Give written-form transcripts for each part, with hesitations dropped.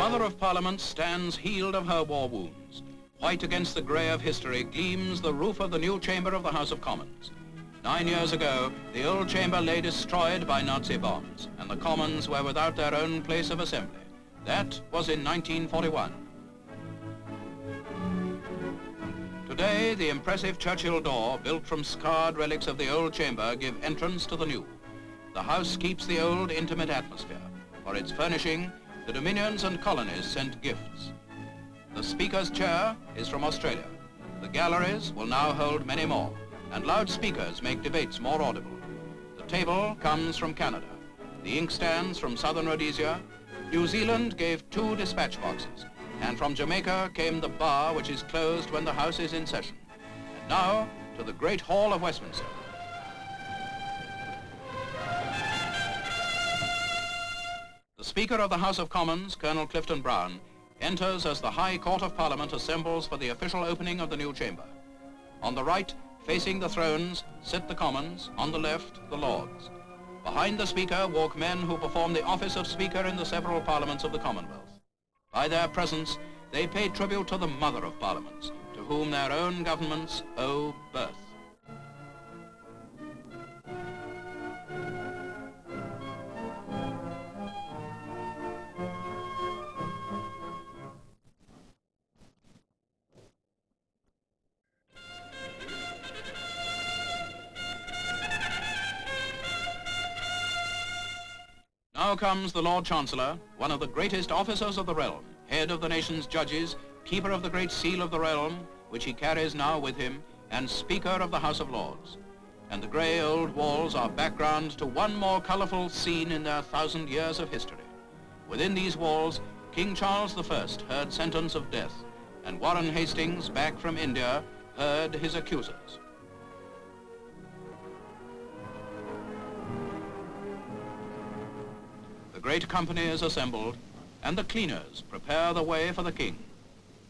Mother of Parliament stands healed of her war wounds. White against the grey of history gleams the roof of the new chamber of the House of Commons. 9 years ago, the old chamber lay destroyed by Nazi bombs, and the Commons were without their own place of assembly. That was in 1941. Today, the impressive Churchill door, built from scarred relics of the old chamber, give entrance to the new. The House keeps the old intimate atmosphere. For its furnishing, the Dominions and colonies sent gifts. The Speaker's chair is from Australia. The galleries will now hold many more, and loudspeakers make debates more audible. The table comes from Canada. The inkstands from southern Rhodesia. New Zealand gave 2 dispatch boxes, and from Jamaica came the bar, which is closed when the House is in session. And now, to the great Hall of Westminster. The Speaker of the House of Commons, Colonel Clifton Brown, enters as the High Court of Parliament assembles for the official opening of the new chamber. On the right, facing the thrones, sit the Commons, on the left, the Lords. Behind the Speaker walk men who perform the office of Speaker in the several parliaments of the Commonwealth. By their presence, they pay tribute to the Mother of Parliaments, to whom their own governments owe birth. Now comes the Lord Chancellor, one of the greatest officers of the realm, head of the nation's judges, keeper of the great seal of the realm, which he carries now with him, and Speaker of the House of Lords. And the grey old walls are background to one more colourful scene in their 1,000 years of history. Within these walls, King Charles I heard sentence of death, and Warren Hastings, back from India, heard his accusers. The great company is assembled, and the cleaners prepare the way for the king.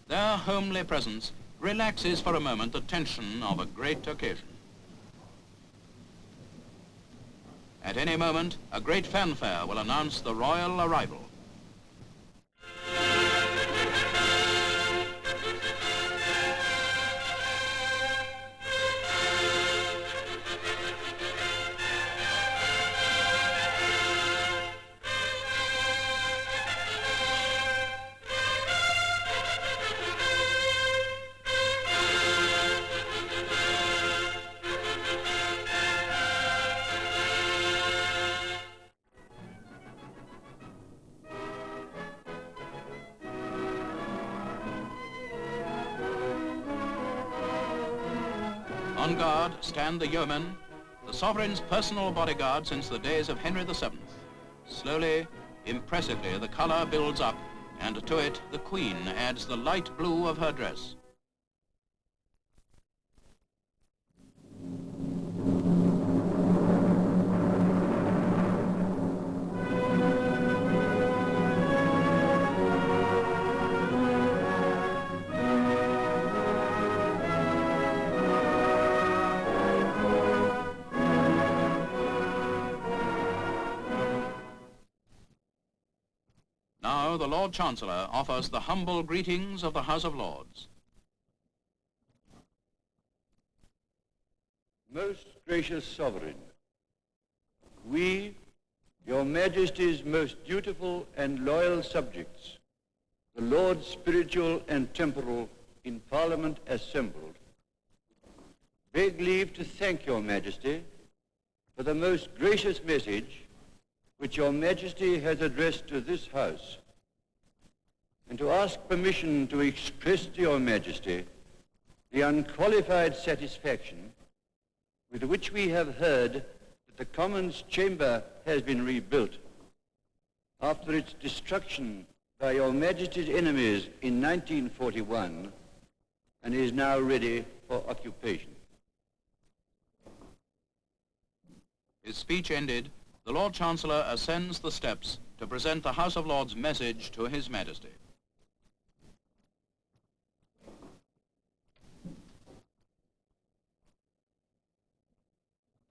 Their homely presence relaxes for a moment the tension of a great occasion. At any moment, a great fanfare will announce the royal arrival. On guard stand the Yeomen, the sovereign's personal bodyguard since the days of Henry VII. Slowly, impressively, the colour builds up, and to it the Queen adds the light blue of her dress. Now the Lord Chancellor offers the humble greetings of the House of Lords. Most gracious Sovereign, we, Your Majesty's most dutiful and loyal subjects, the Lords spiritual and temporal in Parliament assembled, beg leave to thank Your Majesty for the most gracious message which Your Majesty has addressed to this House, and to ask permission to express to Your Majesty the unqualified satisfaction with which we have heard that the Commons chamber has been rebuilt after its destruction by Your Majesty's enemies in 1941 and is now ready for occupation. His speech ended, the Lord Chancellor ascends the steps to present the House of Lords' message to His Majesty.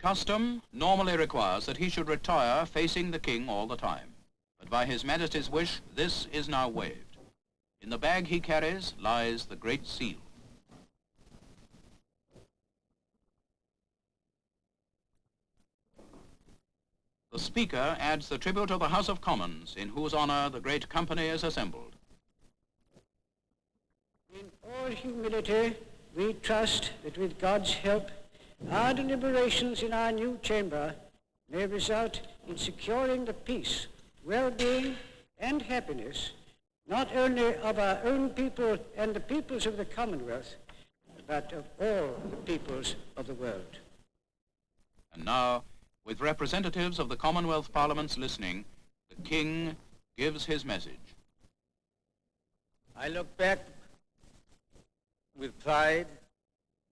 Custom normally requires that he should retire facing the king all the time. But by His Majesty's wish, this is now waived. In the bag he carries lies the Great Seal. The Speaker adds the tribute of the House of Commons, in whose honor the great company is assembled. In all humility, we trust that with God's help, our deliberations in our new chamber may result in securing the peace, well-being, and happiness, not only of our own people and the peoples of the Commonwealth, but of all the peoples of the world. And now, with representatives of the Commonwealth Parliaments listening, the King gives his message. I look back with pride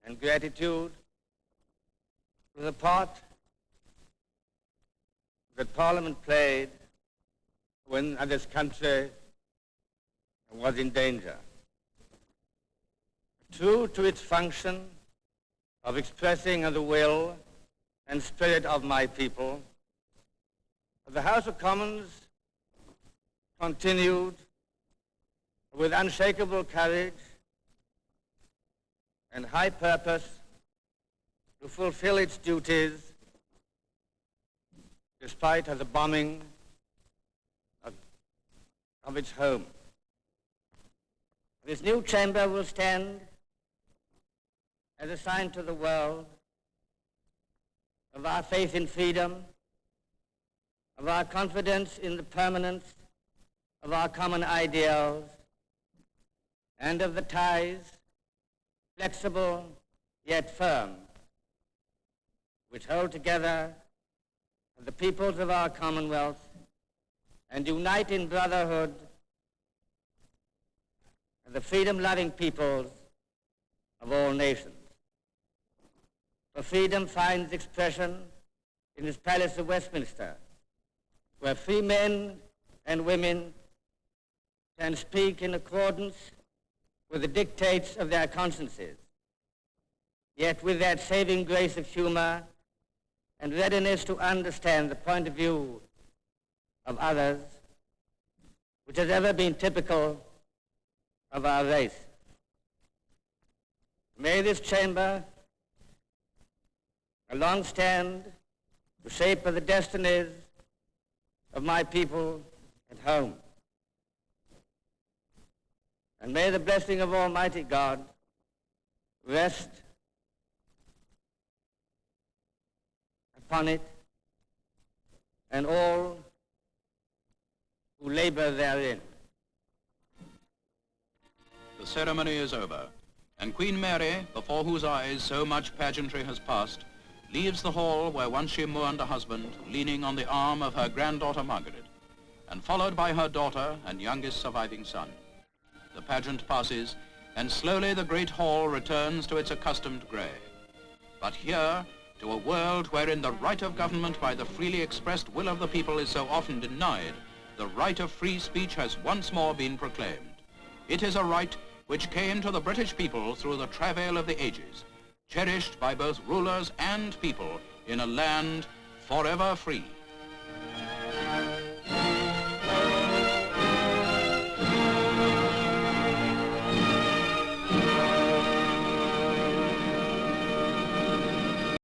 and gratitude to the part that Parliament played when this country was in danger. True to its function of expressing the will and spirit of my people, the House of Commons continued with unshakable courage and high purpose to fulfill its duties despite the bombing of its home. This new chamber will stand as a sign to the world of our faith in freedom, of our confidence in the permanence of our common ideals, and of the ties, flexible yet firm, which hold together the peoples of our Commonwealth and unite in brotherhood the freedom-loving peoples of all nations. For freedom finds expression in this Palace of Westminster, where free men and women can speak in accordance with the dictates of their consciences, yet with that saving grace of humor and readiness to understand the point of view of others, which has ever been typical of our race. May this chamber long stand to shape the destinies of my people at home. And may the blessing of Almighty God rest upon it and all who labor therein. The ceremony is over, and Queen Mary, before whose eyes so much pageantry has passed, leaves the hall where once she mourned a husband, leaning on the arm of her granddaughter Margaret, and followed by her daughter and youngest surviving son. The pageant passes, and slowly the great hall returns to its accustomed grey. But here, to a world wherein the right of government by the freely expressed will of the people is so often denied, the right of free speech has once more been proclaimed. It is a right which came to the British people through the travail of the ages, cherished by both rulers and people in a land forever free.